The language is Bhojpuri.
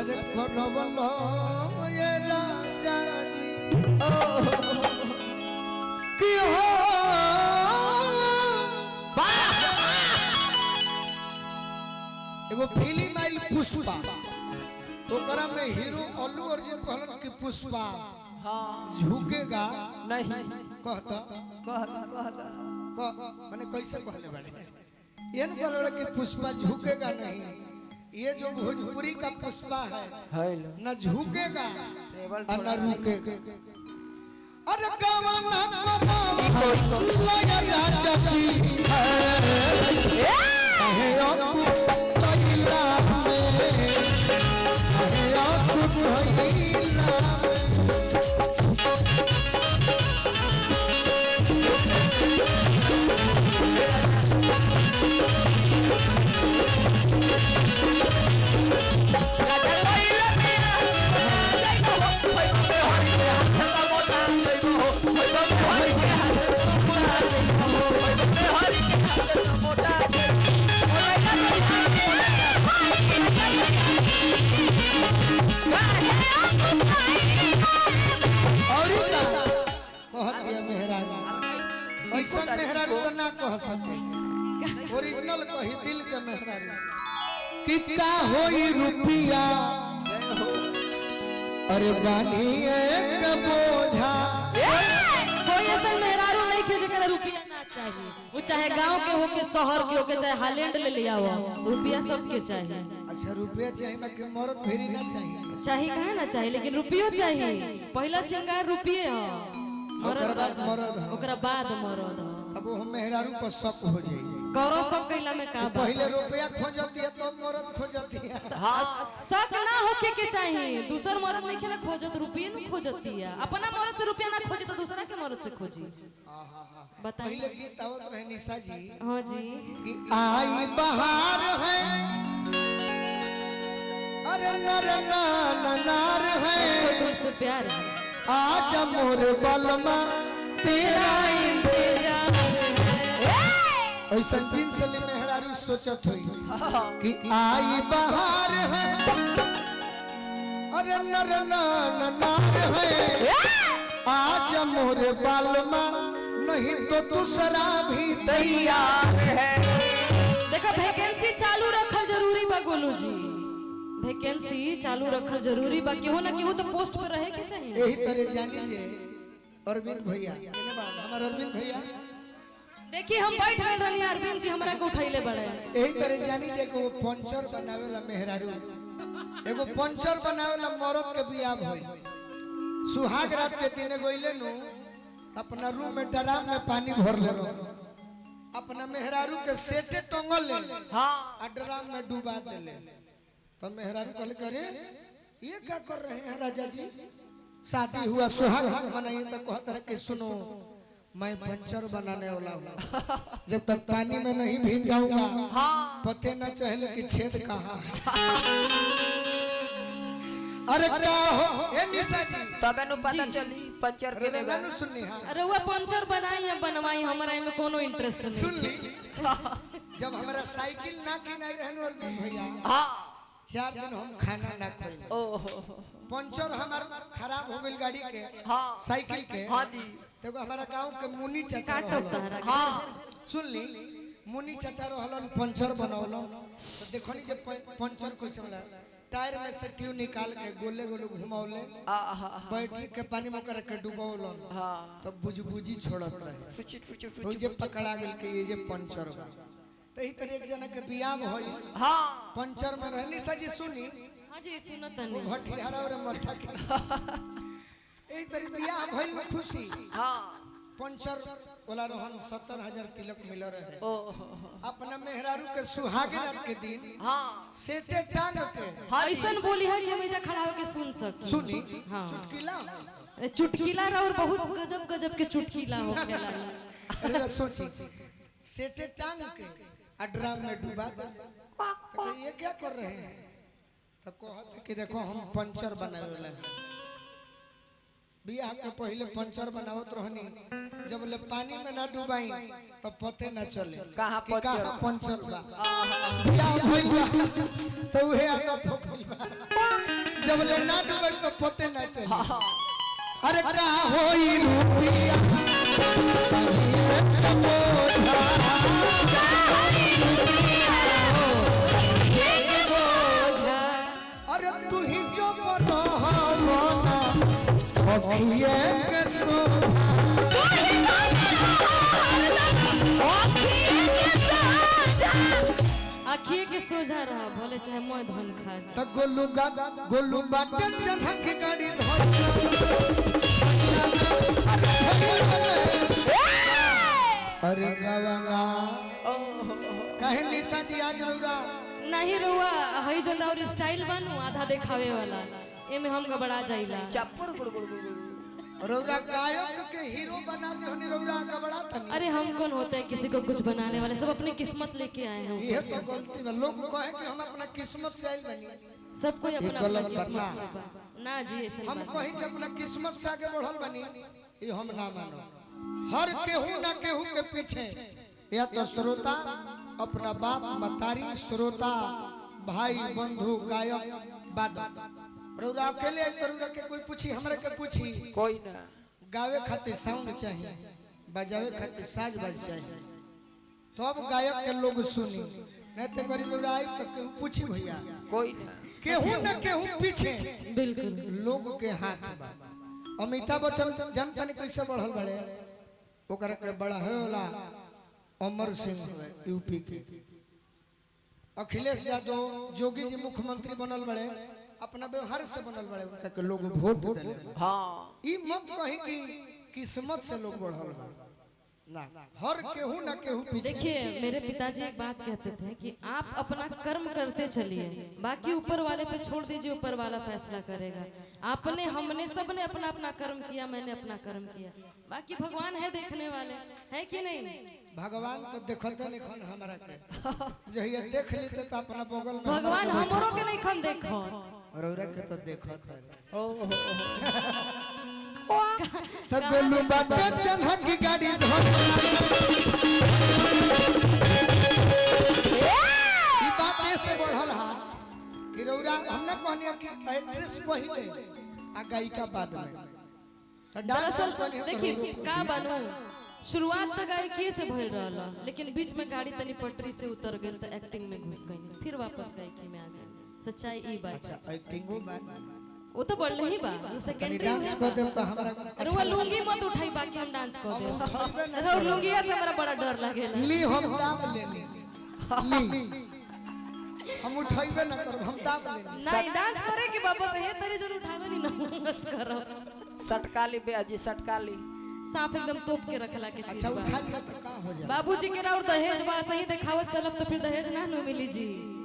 अरे करवलो ये राजा जी की हो एगो फिल्म आइल पुष्पा ओकरा में हीरो अल्लू अर्जुन कहलन कि पुष्पा हाँ झुकेगा नहीं कहता माने कैसे कहले बाड़े ये न कहले कि पुष्पा झुकेगा नहीं ये जो भोजपुरी का पुष्पा है न झुकेगा और न रुकेगा अरे गवाना लगा राजा जी है आपको तैला है आपको तैला मेहरारू तो ना कह सके ओरिजिनल कही दिल के मेहरारू कि का होई रुपिया अरे बानी एक बोझा कोई ऐसा मेहरारू नहीं के जकरा रुपया ना चाहिए वो चाहे गांव के हो के शहर के हो के चाहे हालैंड ले लिया हो रुपया सबके चाहिए। अच्छा रुपया चाहिए ना कि मर्द भेरी ना चाहिए चाहिए कहे ना चाहिए लेकिन रुपयो चाहिए पहला श्रृंगार रुपये हो ओकरा बाद मरद अब हम मेहरारू पर शक हो जाए करो सब कैला में का पहले रुपया खोजती है तो मर्द खोजती है शक ना होके के चाहिए दूसर मर्द नहीं खेला खोजत रुपये न खोजती है अपना मर्द से रुपया ना खोजे तो दूसरा के मर्द से खोजी बताइए पहले गीत आवत रहे निशा जी हां जी कि आई बहार है अरे नर नार है तुमसे प्यार है आज मोर बलमा तेरा इंतजार ऐसा दिन से मेहरारू सोचत हुई कि आई बहार है अरे नर नार है आज मोर बलमा नहीं तो दूसरा भी तैयार है। देखा वैकेंसी चालू रखल जरूरी बा गोलू जी वैकेंसी चालू रखल जरूरी बा केहू ना केहू तो पोस्ट पे रहे के चाहिए यही तरह जानी से अरविंद भैया हमार अरविंद भैया देखिए हम बैठ गए रहनी अरविंद जी हमरा को उठैले बड़े यही तरह जानी जे को पंचर बनावेला मेहरारू एगो पंचर बनावेला मरद के बियाह भई सुहाग रात के दिन गइले नु अपना रूम में ड्राम में पानी भर ले अपना मेहरारू के सेटे टंगल ले हां आ ड्राम में डुबा देले तो मेहरारू कहले करे ये क्या कर रहे हैं राजा जी शादी हुआ सुहाग रात मनाई तो कहता है कि सुनो मैं पंचर बनाने वाला हूँ जब तक पानी में नहीं भीग जाऊंगा पते न चले कि छेद कहाँ है। अरे क्या हो ए निशा जी तबे नु पता चली पंचर के लेला नु सुननी हां अरे वो पंचर बनाई या बनवाई हमरा में कोनो इंटरेस्ट नहीं सुन ली जब हमरा साइकिल ना किनाई रहन और भैया हां 4 दिन हम खाना ना खाई ओहो पंचर हमार खराब हो गई गाड़ी के हां साइकिल के हां जी देखो हमारा गांव के मुनी चाचा हां सुन ली मुनी चाचा रहलन पंचर बनौलन तो देखनी जे पंचर कैसे होला टायर में से ट्यूब निकाल के गोले गोले घुमावले बैटरी के पानी में कर के डुबावलन तब बुझबुझी छोड़त रहे तो जे पकड़ा गेल के ये जे पंचर बा तो ई तरह एक जना के बियाह होई हां पंचर में रहनी सजी सुनी हां जी सुनत नहीं भटियारा और मथा के ए तरह बियाह भइल में खुशी हां पंचर वाला रोहन 70,000 तिलक मिल रहे अपना मेहरारू के सुहाग रात के दिन हां सेटे टांग के ऐसन बोली है कि हम इजा खड़ा होके सुन सकी सुनी हां चुटकिला चुटकिला और बहुत गजब गजब के चुटकिला हो गेला अरे सोची सेटे टांग के आ ड्राम में डुबा दे तो ये क्या कर रहे हैं तो कहत कि देखो हम पंचर बनावे वाला है बियाह के पहले पंचर बनावत रहनी जब ले पानी में ना डुबाई तो पते ना चले कहां पंचर बा बियाह भइल बा तो उहे आदत हो गइल बा जब ले ना डूबे तो पते ना चले अरे का होई रुपिया अरे तू ही जो रहा अखिए के आखिए के सोझा रहा भले चाहे मैं धन खा जा त गोलू बाटे चढ़क गाड़ी धर अरे गवाला काहे निशा जी आज रौरा नहीं रुआ हई जो और स्टाइल बनू आधा दिखावे वाला एमे हम गबड़ा जाइला चप्पर गुड़ रौरा गायक के हीरो बना दे हनी रौरा गबड़ा तनी अरे हम कौन होते हैं किसी को कुछ बनाने वाले सब अपनी किस्मत लेके आए हैं ये तो गलती है लोग कहे कि हम अपना किस्मत से आइल बनी सब कोई अपना अपना गलत किस्मत बना। से बा। ना जी ऐसे हम कहीं के अपना किस्मत से आगे बढ़ल बनी ये हम ना मानो हर केहू ना केहू के पीछे या तो श्रोता अपना बाप मतारी श्रोता भाई बंधु गायक वादक रौरा अकेले रौरा के कोई पूछी हमरा के पूछी कोई ना गावे खातिर साउंड चाहिए बजावे खातिर साज बाज चाहिए तब गायक के लोग सुनी नहीं तो गरीब रौरा आई तो केहू पूछी भैया कोई ना केहू ना केहू पीछे बिल्कुल लोग के हाथ बा अमिताभ बच्चन जनता ने कैसे बढ़ल बड़े ओकरा के बड़ा होला अमर सिंह यूपी के अखिलेश यादव जोगी जी मुख्यमंत्री बनल बड़े अपना व्यवहार से बनल बड़े उनका के लोग वोट देले हाँ ई मत कहीं कि किस्मत से लोग बढ़ल बा ना हर केहू ना केहू पीछे देखिए मेरे पिताजी एक बात कहते थे कि आप अपना कर्म करते चलिए बाकी ऊपर वाले पे छोड़ दीजिए ऊपर वाला फैसला करेगा आपने हमने सबने अपना अपना कर्म किया मैंने अपना कर्म किया बाकी भगवान है देखने वाले है कि नहीं भगवान तो देखते नहीं खन हमरा के जहिया देख लेते तो अपना बगल में भगवान हमरो के नहीं खन देखो और औरा के तो देखत है ओ तो गोलू बाटे चढ़क गाड़ी धर ई बात ऐसे बढ़ल हा कि रौरा हमने कहनिया कि एड्रेस पहिले आ गायिका बाद में तो दरअसल कहनिया तो देखिए रौरा का बनू शुरुआत तो गायकी से भइल रहला लेकिन बीच में गाड़ी तनी पटरी से उतर गई तो एक्टिंग में घुस गई फिर वापस गायकी में आ गई सच्चाई ई बात अच्छा एक्टिंगो बात वो तो बढ़ले ही बा वो तनी सेकेंडरी डांस कर देम तो हमरा अरे वो लुंगी मत उठाई बाकी हम डांस कर दे उठाइबे ना अरे वो लुंगी से हमरा बड़ा डर लागेला ली हम दाब लेनी ली हम उठाइबे ना करब हम दाब लेनी नहीं डांस करे के बाबा ये तरी जरूर उठावे नहीं ना मत करो सटकाली बेजी सटकाली सांप एकदम तोप के रखला के चीज अच्छा बा उठा लिया तो का हो जाए बाबूजी के और दहेज बा सही देखावत चलब तो फिर दहेज ना नु मिली जी